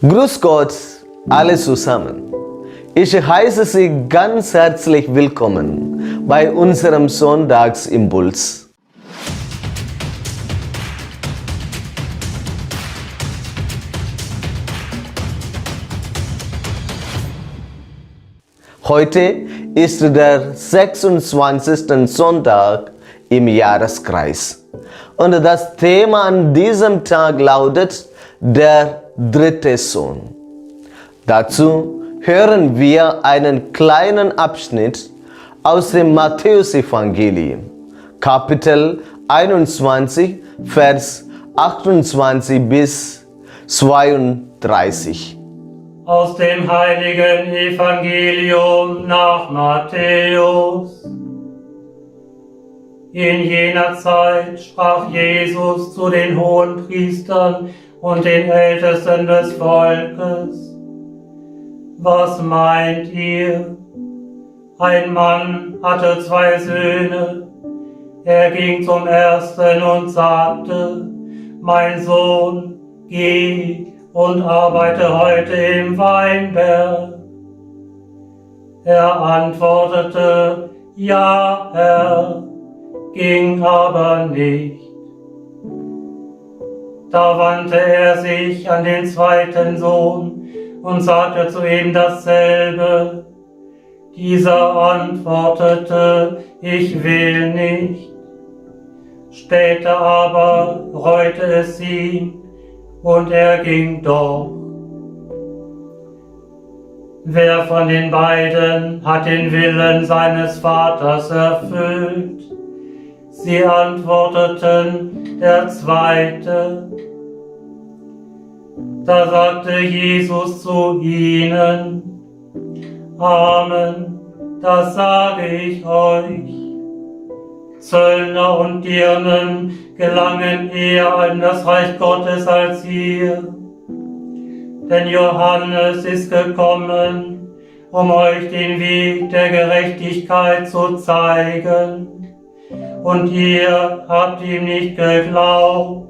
Grüß Gott, alle zusammen. Ich heiße Sie ganz herzlich willkommen bei unserem Sonntagsimpuls. Heute ist der 26. Sonntag im Jahreskreis. Und das Thema an diesem Tag lautet der dritte Sohn. Dazu hören wir einen kleinen Abschnitt aus dem Matthäusevangelium, Kapitel 21, Vers 28 bis 32. Aus dem heiligen Evangelium nach Matthäus. In jener Zeit sprach Jesus zu den Hohenpriestern und den Ältesten des Volkes: Was meint ihr? Ein Mann hatte 2 Söhne. Er ging zum ersten und sagte: Mein Sohn, geh und arbeite heute im Weinberg. Er antwortete: Ja, Herr, ging aber nicht. Da wandte er sich an den zweiten Sohn und sagte zu ihm dasselbe. Dieser antwortete: Ich will nicht. Später aber reute es ihn, und er ging doch. Wer von den beiden hat den Willen seines Vaters erfüllt? Sie antworteten: Der Zweite. Da sagte Jesus zu ihnen: Amen, das sage ich euch. Zöllner und Dirnen gelangen eher in das Reich Gottes als ihr. Denn Johannes ist gekommen, um euch den Weg der Gerechtigkeit zu zeigen, und ihr habt ihm nicht geglaubt.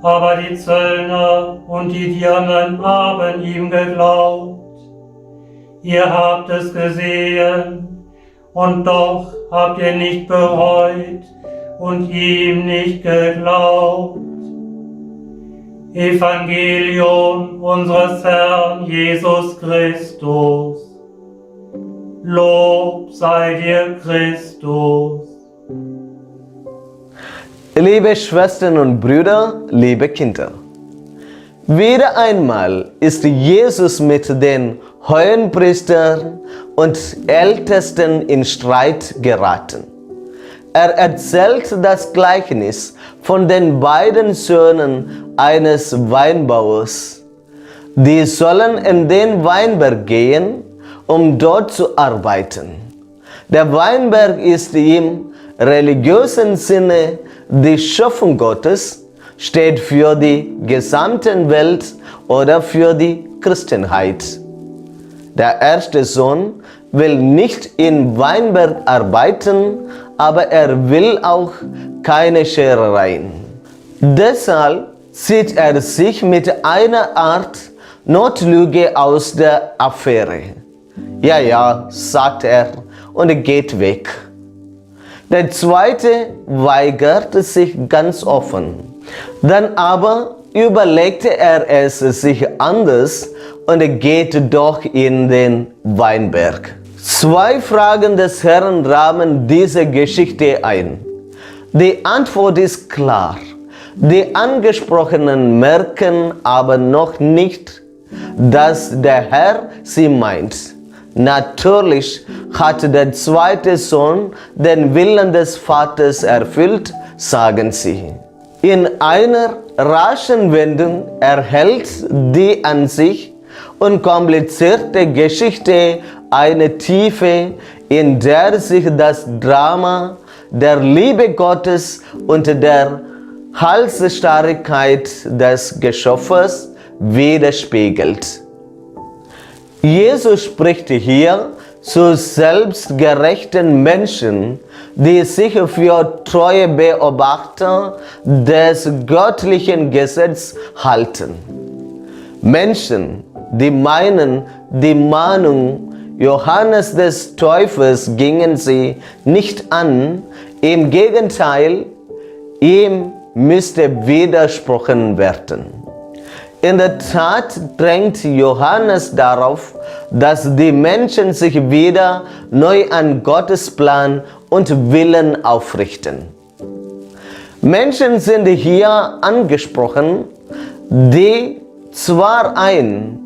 Aber die Zöllner und die Dirnen haben ihm geglaubt. Ihr habt es gesehen, und doch habt ihr nicht bereut und ihm nicht geglaubt. Evangelium unseres Herrn Jesus Christus. Lob sei dir, Christus. Liebe Schwestern und Brüder, liebe Kinder, wieder einmal ist Jesus mit den Hohenpriestern und Ältesten in Streit geraten. Er erzählt das Gleichnis von den beiden Söhnen eines Weinbauers. Die sollen in den Weinberg gehen, um dort zu arbeiten. Der Weinberg ist im religiösen Sinne die Schöpfung Gottes, steht für die gesamte Welt oder für die Christenheit. Der erste Sohn will nicht im Weinberg arbeiten, aber er will auch keine Scherereien. Deshalb zieht er sich mit einer Art Notlüge aus der Affäre. Ja, sagt er und geht weg. Der zweite weigert sich ganz offen. Dann aber überlegte er es sich anders und geht doch in den Weinberg. 2 Fragen des Herrn rahmen diese Geschichte ein. Die Antwort ist klar. Die Angesprochenen merken aber noch nicht, dass der Herr sie meint. Natürlich hat der zweite Sohn den Willen des Vaters erfüllt, sagen sie. In einer raschen Wendung erhält die an sich unkomplizierte Geschichte eine Tiefe, in der sich das Drama der Liebe Gottes und der Halsstarrigkeit des Geschöpfes widerspiegelt. Jesus spricht hier zu selbstgerechten Menschen, die sich für treue Beobachter des göttlichen Gesetzes halten. Menschen, die meinen, die Mahnung Johannes des Täufers gingen sie nicht an, im Gegenteil, ihm müsste widersprochen werden. In der Tat drängt Johannes darauf, dass die Menschen sich wieder neu an Gottes Plan und Willen aufrichten. Menschen sind hier angesprochen, die zwar ein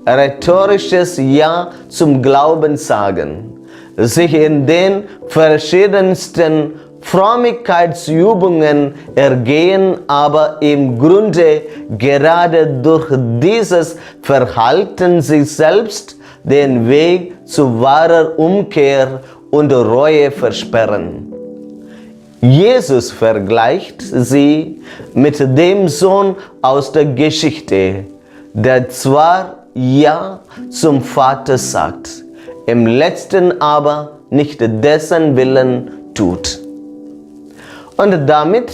rhetorisches Ja zum Glauben sagen, sich in den verschiedensten Frömmigkeitsübungen ergehen, aber im Grunde gerade durch dieses Verhalten sich selbst den Weg zu wahrer Umkehr und Reue versperren. Jesus vergleicht sie mit dem Sohn aus der Geschichte, der zwar Ja zum Vater sagt, im letzten aber nicht dessen Willen tut. Und damit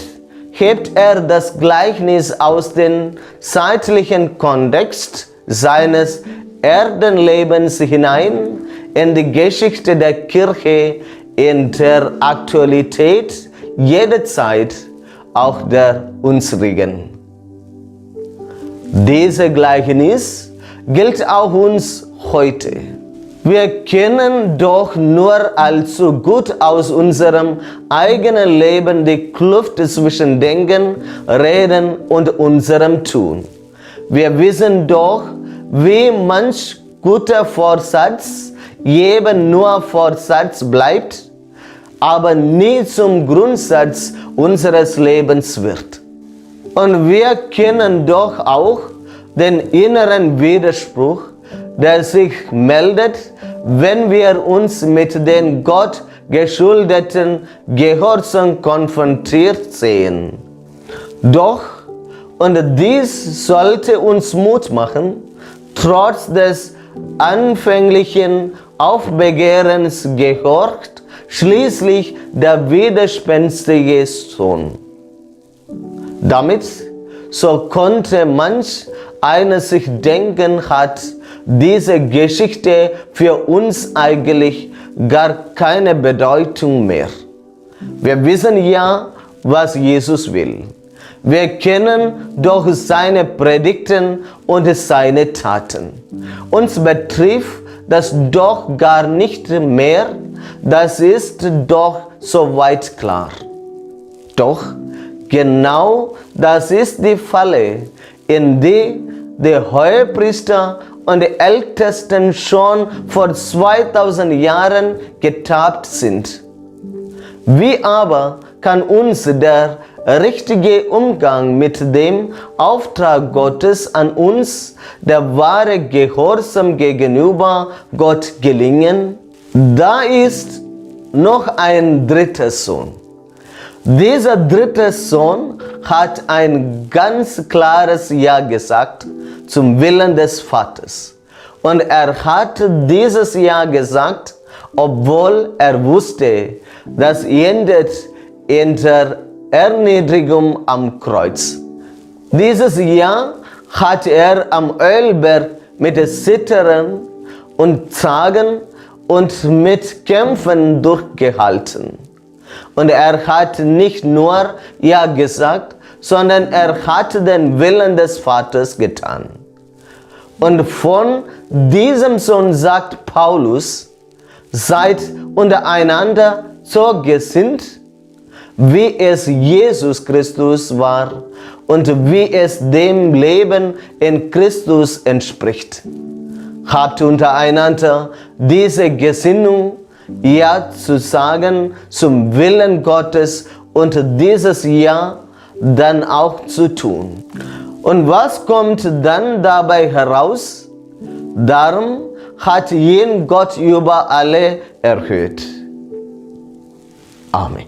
hebt er das Gleichnis aus dem zeitlichen Kontext seines Erdenlebens hinein in die Geschichte der Kirche in der Aktualität jederzeit, auch der unsrigen. Dieses Gleichnis gilt auch uns heute. Wir kennen doch nur allzu gut aus unserem eigenen Leben die Kluft zwischen Denken, Reden und unserem Tun. Wir wissen doch, wie manch guter Vorsatz eben nur Vorsatz bleibt, aber nie zum Grundsatz unseres Lebens wird. Und wir kennen doch auch den inneren Widerspruch, der sich meldet, wenn wir uns mit den Gott geschuldeten Gehorsam konfrontiert sehen. Doch, und dies sollte uns Mut machen, trotz des anfänglichen Aufbegehrens gehorcht schließlich der widerspenstige Sohn. Damit, so konnte manch einer sich denken, hat diese Geschichte für uns eigentlich gar keine Bedeutung mehr. Wir wissen ja, was Jesus will. Wir kennen doch seine Predigten und seine Taten. Uns betrifft das doch gar nicht mehr, das ist doch soweit klar. Doch genau das ist die Falle, in die die Hohepriester und die Ältesten schon vor 2000 Jahren getappt sind. Wie aber kann uns der richtige Umgang mit dem Auftrag Gottes an uns, der wahre Gehorsam gegenüber Gott gelingen? Da ist noch ein dritter Sohn. Dieser dritte Sohn hat ein ganz klares Ja gesagt zum Willen des Vaters. Und er hat dieses Ja gesagt, obwohl er wusste, das endet in der Erniedrigung am Kreuz. Dieses Ja hat er am Ölberg mit Zittern und Zagen und mit Kämpfen durchgehalten. Und er hat nicht nur Ja gesagt, sondern er hat den Willen des Vaters getan. Und von diesem Sohn sagt Paulus, seid untereinander so gesinnt, wie es Jesus Christus war und wie es dem Leben in Christus entspricht. Habt untereinander diese Gesinnung, Ja zu sagen zum Willen Gottes und dieses Ja dann auch zu tun. Und was kommt dann dabei heraus? Darum hat ihn Gott über alle erhöht. Amen.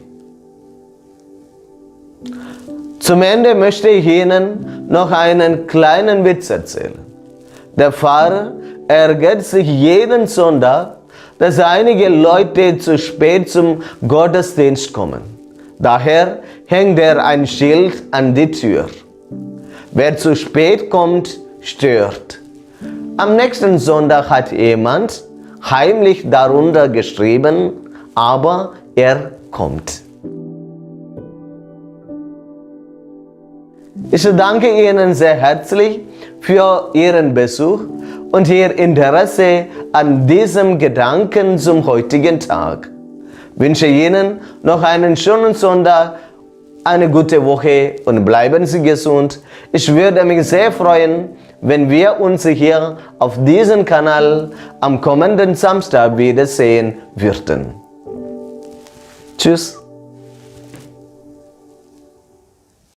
Zum Ende möchte ich Ihnen noch einen kleinen Witz erzählen. Der Pfarrer ärgert sich jeden Sonntag, dass einige Leute zu spät zum Gottesdienst kommen. Daher hängt er ein Schild an die Tür. Wer zu spät kommt, stört. Am nächsten Sonntag hat jemand heimlich darunter geschrieben, aber er kommt. Ich danke Ihnen sehr herzlich für Ihren Besuch und Ihr Interesse an diesem Gedanken zum heutigen Tag. Ich wünsche Ihnen noch einen schönen Sonntag, eine gute Woche und bleiben Sie gesund. Ich würde mich sehr freuen, wenn wir uns hier auf diesem Kanal am kommenden Samstag wiedersehen würden. Tschüss.